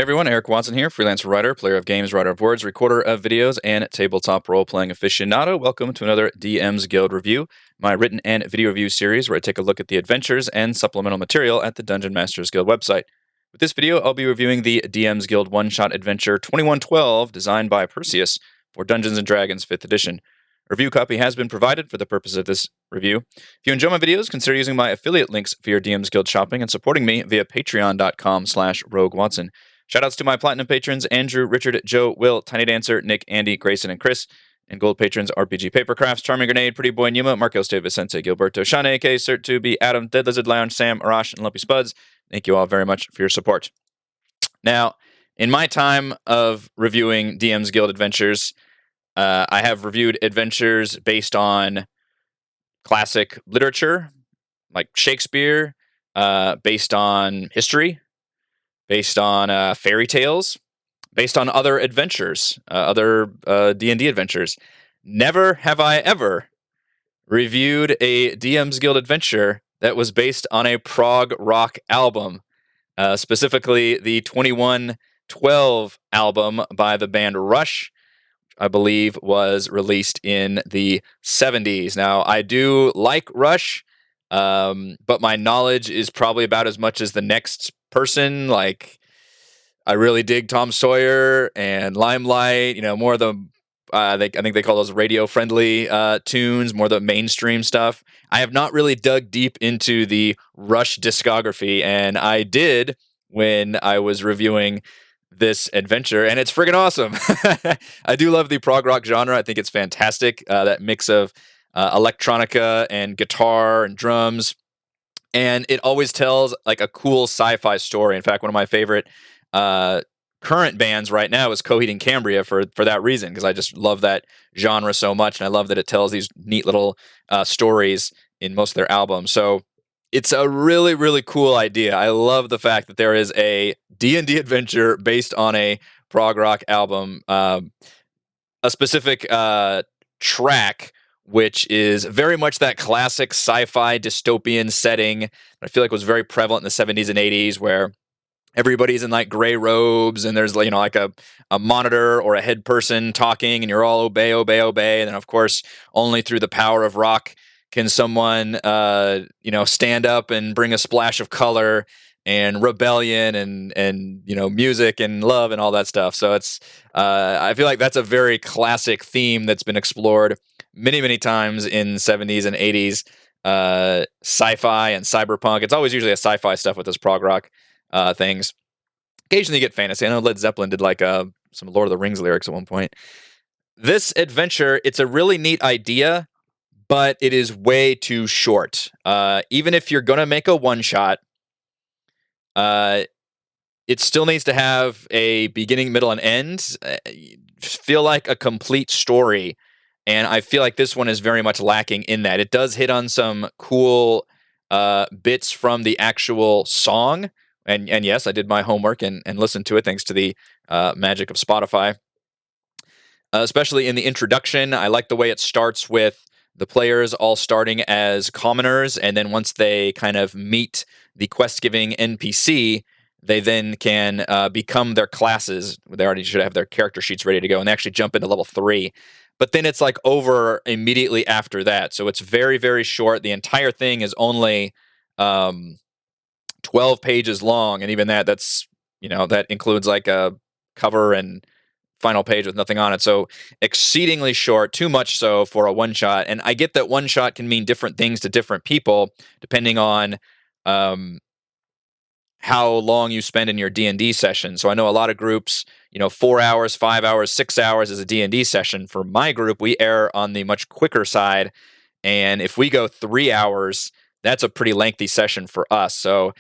Hey everyone, Eric Watson here, freelance writer, player of games, writer of words, recorder of videos, and tabletop role-playing aficionado. Welcome to another DM's Guild review, my written and video review series where I take a look at the adventures and supplemental material at the Dungeon Masters Guild website. With this video, I'll be reviewing the DM's Guild one-shot adventure 2112, designed by Perseus for Dungeons & Dragons 5th edition. A review copy has been provided for the purpose of this review. If you enjoy my videos, consider using my affiliate links for your DM's Guild shopping and supporting me via patreon.com/roguewatson. Shoutouts to my Platinum patrons, Andrew, Richard, Joe, Will, Tiny Dancer, Nick, Andy, Grayson, and Chris. And Gold patrons, RPG Papercrafts, Charming Grenade, Pretty Boy Numa, Marcos De Vicente, Gilberto, Shane, AK, Cert2B, Adam, Dead Lizard Lounge, Sam, Arash, and Lumpy Spuds. Thank you all very much for your support. Now, in my time of reviewing DM's Guild adventures, I have reviewed adventures based on classic literature, like Shakespeare, based on history, based on fairy tales, based on other adventures, other D&D adventures. Never have I ever reviewed a DM's Guild adventure that was based on a prog rock album, specifically the 2112 album by the band Rush, I believe was released in the 70s. Now, I do like Rush, but my knowledge is probably about as much as the next person. Like, I really dig Tom Sawyer and Limelight, more of the, I think they call those radio-friendly tunes, more the mainstream stuff. I have not really dug deep into the Rush discography, and I did when I was reviewing this adventure, and it's friggin' awesome. I do love the prog rock genre. I think it's fantastic, that mix of electronica and guitar and drums, and it always tells like a cool sci-fi story. In fact, one of my favorite current bands right now is Coheed and Cambria for that reason, because I just love that genre so much, and I love that it tells these neat little stories in most of their albums. So it's a really, really cool idea. I love the fact that there is a D&D adventure based on a prog rock album, a specific track, which is very much that classic sci-fi dystopian setting. I feel like was very prevalent in the 70s and 80s, where everybody's in like gray robes and there's like a monitor or a head person talking, and you're all obey, obey, obey. And then of course, only through the power of rock can someone stand up and bring a splash of color and rebellion and music and love and all that stuff. So it's I feel like that's a very classic theme that's been explored many, many times in 70s and 80s sci-fi and cyberpunk. It's always usually a sci-fi stuff with this prog rock things. Occasionally you get fantasy. I know Led Zeppelin did like some Lord of the Rings lyrics at one point. This adventure, it's a really neat idea, but it is way too short. Even if you're going to make a one-shot, it still needs to have a beginning, middle, and end. Feel like a complete story. And I feel like this one is very much lacking in that. It does hit on some cool bits from the actual song. And yes, I did my homework and listened to it thanks to the magic of Spotify. Especially in the introduction, I like the way it starts with the players all starting as commoners, and then once they kind of meet the quest-giving NPC, they then can become their classes. They already should have their character sheets ready to go, and they actually jump into level 3. But then it's like over immediately after that, so it's very, very short. The entire thing is only 12 pages long, and even that's that includes like a cover and final page with nothing on it. So exceedingly short, too much so for a one shot. And I get that one shot can mean different things to different people depending on how long you spend in your D&D session. So I know a lot of groups, 4 hours, 5 hours, 6 hours is a D&D session. For my group, we err on the much quicker side. And if we go 3 hours, that's a pretty lengthy session for us. So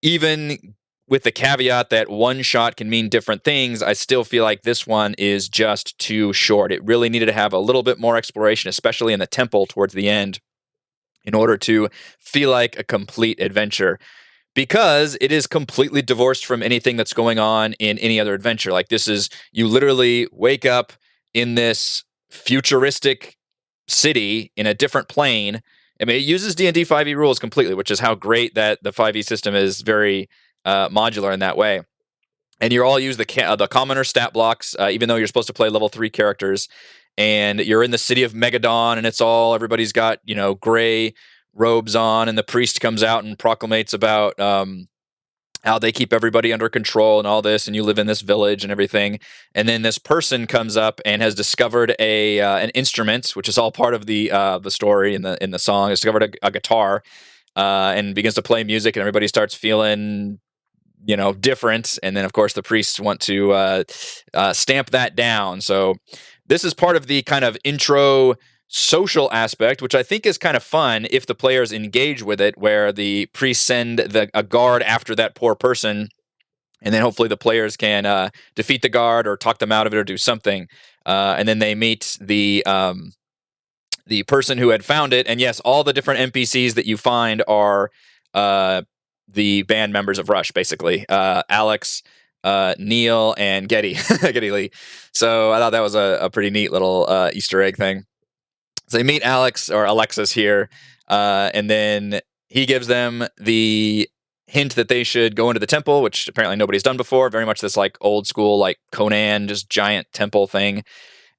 even with the caveat that one shot can mean different things, I still feel like this one is just too short. It really needed to have a little bit more exploration, especially in the temple towards the end, in order to feel like a complete adventure. Because it is completely divorced from anything that's going on in any other adventure. Like this is, you literally wake up in this futuristic city in a different plane. I mean, it uses D&D 5e rules completely, which is how great that the 5e system is very modular in that way. and you all use the commoner stat blocks, even though you're supposed to play level 3 characters. And you're in the city of Megadon, and everybody's got gray robes on, and the priest comes out and proclamates about how they keep everybody under control and all this, and you live in this village and everything. And then this person comes up and has discovered an instrument, which is all part of the story in the song. Has discovered a guitar, and begins to play music, and everybody starts feeling different. And then of course the priests want to stamp that down. So this is part of the kind of intro social aspect, which I think is kind of fun if the players engage with it, where the priests send a guard after that poor person, and then hopefully the players can defeat the guard or talk them out of it or do something. And then they meet the person who had found it. And yes, all the different NPCs that you find are the band members of Rush, basically. Alex, Neil, and Getty, Getty Lee. So I thought that was a pretty neat little Easter egg thing. So they meet Alex or Alexis here, and then he gives them the hint that they should go into the temple, which apparently nobody's done before. Very much this like old school, like Conan, just giant temple thing.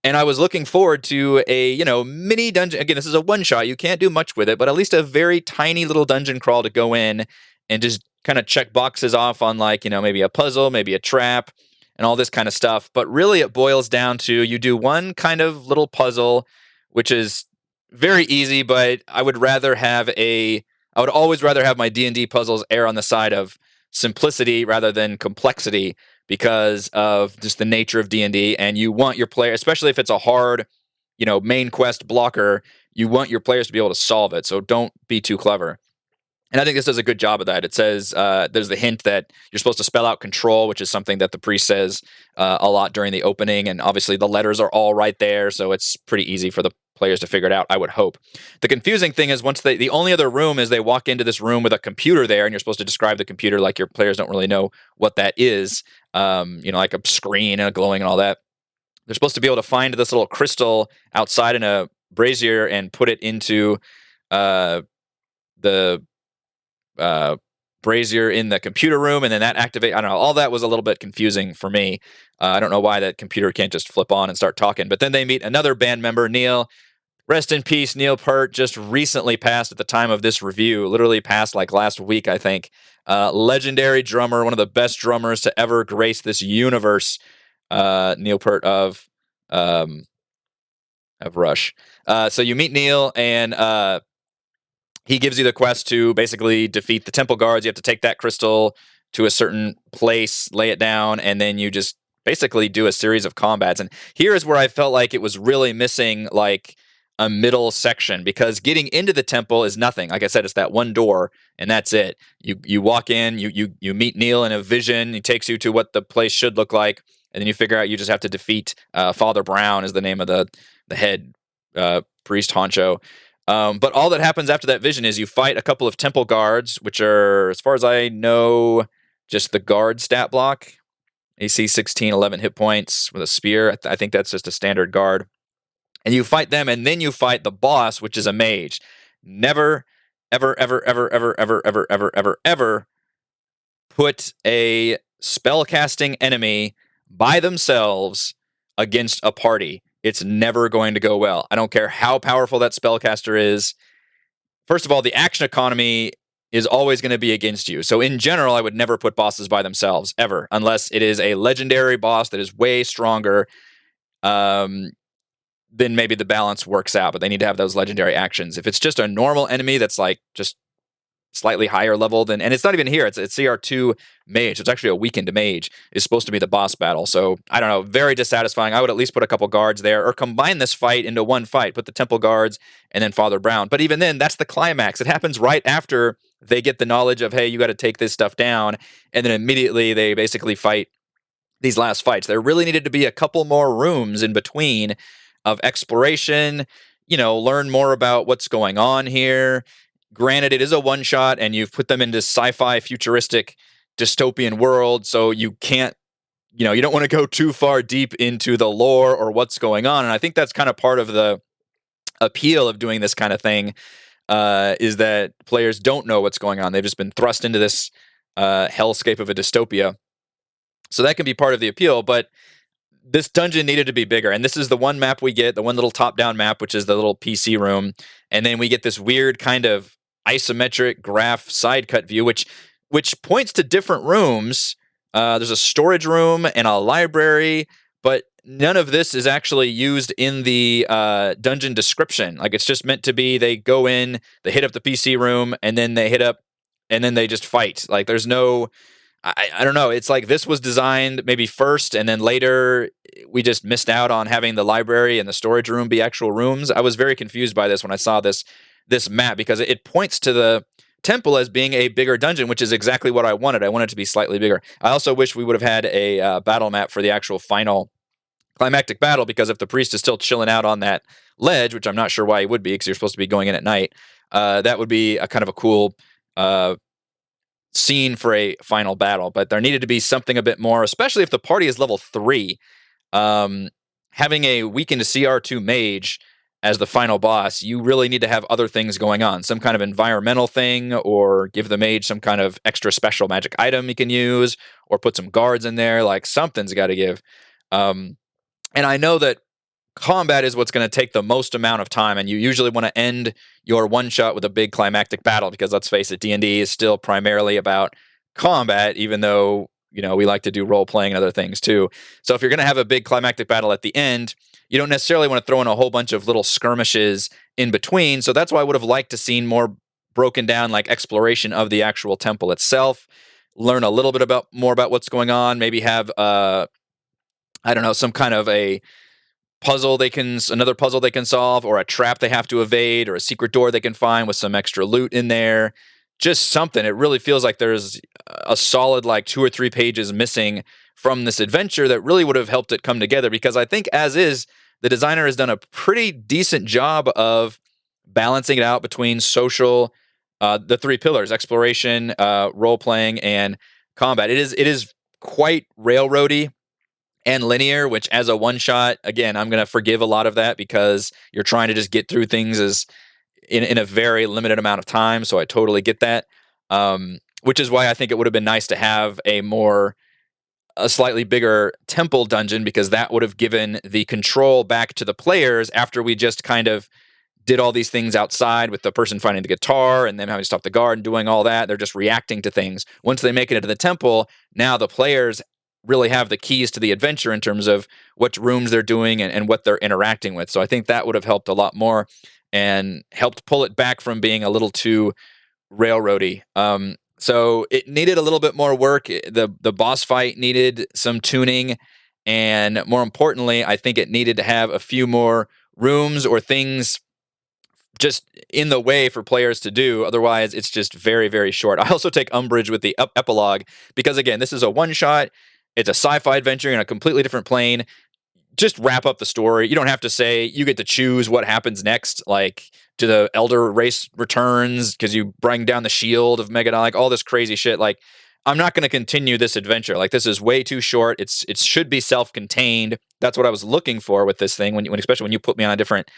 And I was looking forward to a, mini dungeon. Again, this is a one-shot. You can't do much with it, but at least a very tiny little dungeon crawl to go in and just kind of check boxes off on like, maybe a puzzle, maybe a trap, and all this kind of stuff. But really it boils down to you do one kind of little puzzle, which is very easy, but I would always rather have my D&D puzzles err on the side of simplicity rather than complexity, because of just the nature of D&D. And you want your player, especially if it's a hard, main quest blocker, you want your players to be able to solve it. So don't be too clever. And I think this does a good job of that. It says there's the hint that you're supposed to spell out control, which is something that the priest says a lot during the opening. And obviously the letters are all right there, so it's pretty easy for the players to figure it out, I would hope. The confusing thing is the only other room is they walk into this room with a computer there, and you're supposed to describe the computer like your players don't really know what that is. Like a screen and a glowing and all that. They're supposed to be able to find this little crystal outside in a brazier and put it into the brazier in the computer room, and then that activate. I don't know. All that was a little bit confusing for me. I don't know why that computer can't just flip on and start talking. But then they meet another band member, Neil. Rest in peace, Neil Peart. Just recently passed at the time of this review. Literally passed like last week, I think. Legendary drummer, one of the best drummers to ever grace this universe. Neil Peart of Rush. So you meet Neil, and he gives you the quest to basically defeat the temple guards. You have to take that crystal to a certain place, lay it down, and then you just basically do a series of combats. And here is where I felt like it was really missing like a middle section, because getting into the temple is nothing. Like I said, it's that one door, and that's it. You walk in, you meet Neil in a vision. He takes you to what the place should look like, and then you figure out you just have to defeat Father Brown is the name of the head priest honcho. But all that happens after that vision is you fight a couple of temple guards, which are, as far as I know, just the guard stat block. AC 16, 11 hit points with a spear. I think that's just a standard guard. And you fight them, and then you fight the boss, which is a mage. Never, ever, ever, ever, ever, ever, ever, ever, ever, ever put a spellcasting enemy by themselves against a party. It's never going to go well. I don't care how powerful that spellcaster is. First of all, the action economy is always going to be against you. So in general, I would never put bosses by themselves, ever, unless it is a legendary boss that is way stronger. Then maybe the balance works out, but they need to have those legendary actions. If it's just a normal enemy that's like just slightly higher level than, and it's not even here, it's CR2 mage. It's actually a weakened mage is supposed to be the boss battle. So I don't know, very dissatisfying. I would at least put a couple guards there, or combine this fight into one fight, put the temple guards and then Father Brown. But even then, that's the climax. It happens right after they get the knowledge of, hey, you got to take this stuff down. And then immediately they basically fight these last fights. There really needed to be a couple more rooms in between of exploration, learn more about what's going on here. Granted, it is a one-shot, and you've put them into sci-fi, futuristic, dystopian world, so you can't, you don't want to go too far deep into the lore or what's going on. And I think that's kind of part of the appeal of doing this kind of thing, is that players don't know what's going on. They've just been thrust into this hellscape of a dystopia. So that can be part of the appeal, but this dungeon needed to be bigger. And this is the one map we get, the one little top-down map, which is the little PC room. And then we get this weird kind of isometric graph side cut view, which points to different rooms. There's a storage room and a library, but none of this is actually used in the dungeon description. Like, it's just meant to be they go in, they hit up the PC room, and then they hit up, and then they just fight. Like, there's no, I don't know. It's like this was designed maybe first, and then later we just missed out on having the library and the storage room be actual rooms. I was very confused by this when I saw this map, because it points to the temple as being a bigger dungeon, which is exactly what I wanted. I wanted it to be slightly bigger. I also wish we would have had a battle map for the actual final climactic battle, because if the priest is still chilling out on that ledge, which I'm not sure why he would be, because you're supposed to be going in at night, that would be a kind of a cool scene for a final battle. But there needed to be something a bit more, especially if the party is level 3. Having a weakened CR2 mage as the final boss, you really need to have other things going on. Some kind of environmental thing, or give the mage some kind of extra special magic item he can use, or put some guards in there. Like, something's got to give. And I know that combat is what's going to take the most amount of time, and you usually want to end your one shot with a big climactic battle, because let's face it, D&D is still primarily about combat, even though, you know, we like to do role playing and other things too. So if you're going to have a big climactic battle at the end, you don't necessarily want to throw in a whole bunch of little skirmishes in between. So that's why I would have liked to seen more broken down, like, exploration of the actual temple itself, learn a little bit more about what's going on, maybe have I don't know, some kind of a another puzzle they can solve, or a trap they have to evade, or a secret door they can find with some extra loot in there. Just something. It really feels like there's a solid, like, 2 or 3 pages missing from this adventure that really would have helped it come together, because I think as is, the designer has done a pretty decent job of balancing it out between social, the 3 pillars: exploration, role playing, and combat. It is quite railroady and linear, which, as a one shot, again, I'm going to forgive a lot of that, because you're trying to just get through things as in a very limited amount of time. So I totally get that. Which is why I think it would have been nice to have a slightly bigger temple dungeon, because that would have given the control back to the players after we just kind of did all these things outside with the person finding the guitar and then having to stop the guard and doing all that. They're just reacting to things. Once they make it into the temple, now the players really have the keys to the adventure in terms of what rooms they're doing and what they're interacting with. So I think that would have helped a lot more and helped pull it back from being a little too railroady. So it needed a little bit more work. The boss fight needed some tuning, and more importantly, I think it needed to have a few more rooms or things just in the way for players to do. Otherwise, it's just very, very short. I also take umbrage with the epilogue, because, again, this is a one-shot. It's a sci-fi adventure in a completely different plane. Just wrap up the story. You don't have to say you get to choose what happens next, like, do the elder race returns because you bring down the shield of Megadon, like all this crazy shit. Like, I'm not going to continue this adventure. Like, this is way too short. It should be self-contained. That's what I was looking for with this thing, especially when you put me on a different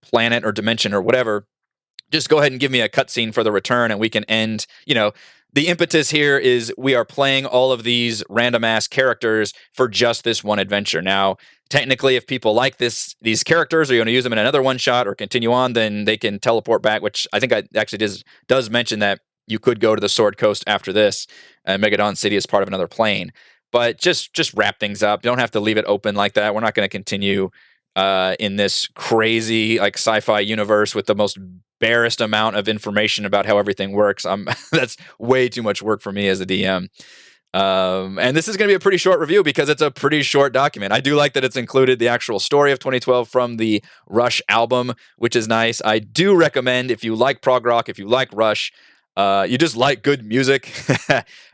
planet or dimension or whatever. Just go ahead and give me a cutscene for the return, and we can end. The impetus here is we are playing all of these random ass characters for just this one adventure. Now, technically, if people like these characters, or you want to use them in another one shot or continue on, then they can teleport back, which I think I actually does mention that you could go to the Sword Coast after this. Megadon City is part of another plane. But just wrap things up. You don't have to leave it open like that. We're not going to continue in this crazy, like, sci-fi universe with the most barest amount of information about how everything works. That's way too much work for me as a DM. And this is going to be a pretty short review, because it's a pretty short document. I do like that it's included the actual story of 2012 from the Rush album, which is nice. I do recommend, if you like prog rock, if you like Rush, you just like good music,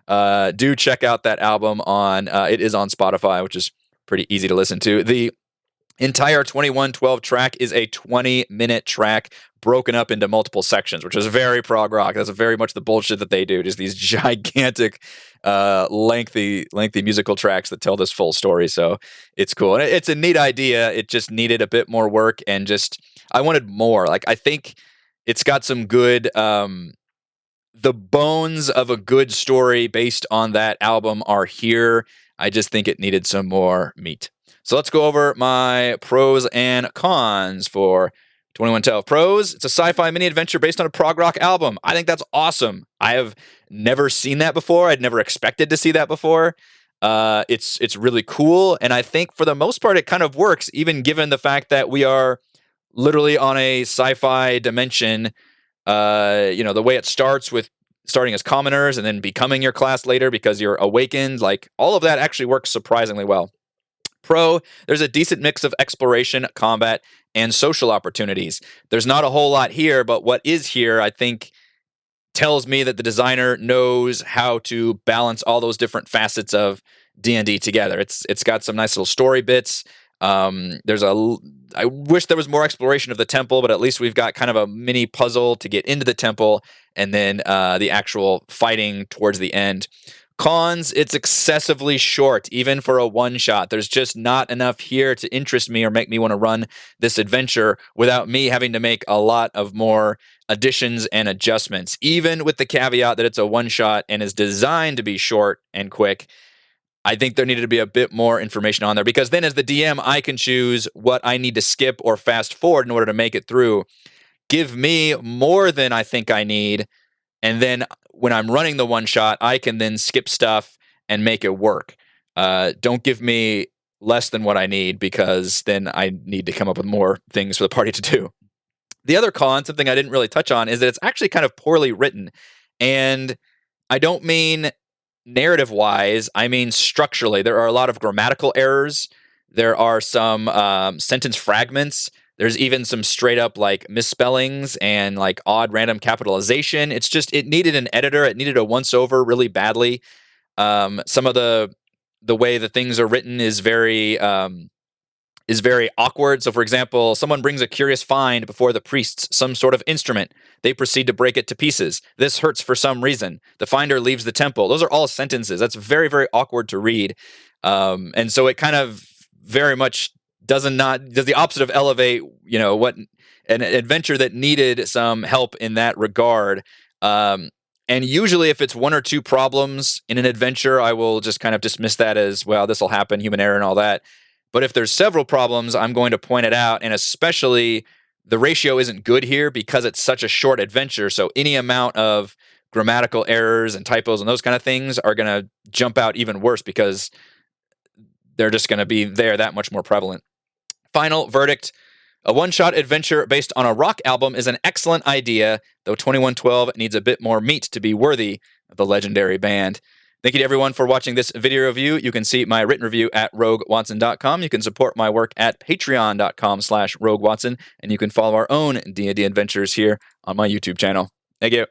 do check out that album it is on Spotify, which is pretty easy to listen to. The entire 2112 track is a 20-minute track broken up into multiple sections, which is very prog rock. That's very much the bullshit that they do. Just these gigantic, lengthy musical tracks that tell this full story. So it's cool. And it's a neat idea. It just needed a bit more work, and I wanted more. Like, I think it's got some good, the bones of a good story based on that album are here. I just think it needed some more meat. So let's go over my pros and cons for 2112. Pros, it's a sci-fi mini-adventure based on a prog rock album. I think that's awesome. I have never seen that before. I'd never expected to see that before. It's really cool, and I think for the most part it kind of works, even given the fact that we are literally on a sci-fi dimension. The way it starts with starting as commoners and then becoming your class later because you're awakened, like all of that actually works surprisingly well. Pro, there's a decent mix of exploration, combat, and social opportunities. There's not a whole lot here, but what is here, I think, tells me that the designer knows how to balance all those different facets of D&D together. It's got some nice little story bits. I wish there was more exploration of the temple, but at least we've got kind of a mini puzzle to get into the temple, and then the actual fighting towards the end. Cons, it's excessively short, even for a one-shot. There's just not enough here to interest me or make me want to run this adventure without me having to make a lot of more additions and adjustments. Even with the caveat that it's a one-shot and is designed to be short and quick, I think there needed to be a bit more information on there, because then as the DM, I can choose what I need to skip or fast forward in order to make it through. Give me more than I think I need, and then when I'm running the one shot, I can then skip stuff and make it work. Don't give me less than what I need, because then I need to come up with more things for the party to do. The other con, something I didn't really touch on, is that it's actually kind of poorly written. And I don't mean narrative-wise, I mean structurally. There are a lot of grammatical errors. There are some sentence fragments. There's even some straight up like misspellings and like odd random capitalization. It's just, it needed an editor. It needed a once over really badly. Some of the way the things are written is very awkward. So for example, someone brings a curious find before the priests, some sort of instrument. They proceed to break it to pieces. This hurts for some reason. The finder leaves the temple. Those are all sentences. That's very, very awkward to read. And so it kind of very much does the opposite of elevate, what an adventure that needed some help in that regard. And usually if it's one or two problems in an adventure, I will just kind of dismiss that as, well, this will happen, human error and all that. But if there's several problems, I'm going to point it out, and especially the ratio isn't good here because it's such a short adventure, so any amount of grammatical errors and typos and those kind of things are going to jump out even worse because they're just going to be there that much more prevalent. Final verdict. A one-shot adventure based on a rock album is an excellent idea, though 2112 needs a bit more meat to be worthy of the legendary band. Thank you to everyone for watching this video review. You can see my written review at roguewatson.com. You can support my work at patreon.com/roguewatson, and you can follow our own D&D adventures here on my YouTube channel. Thank you.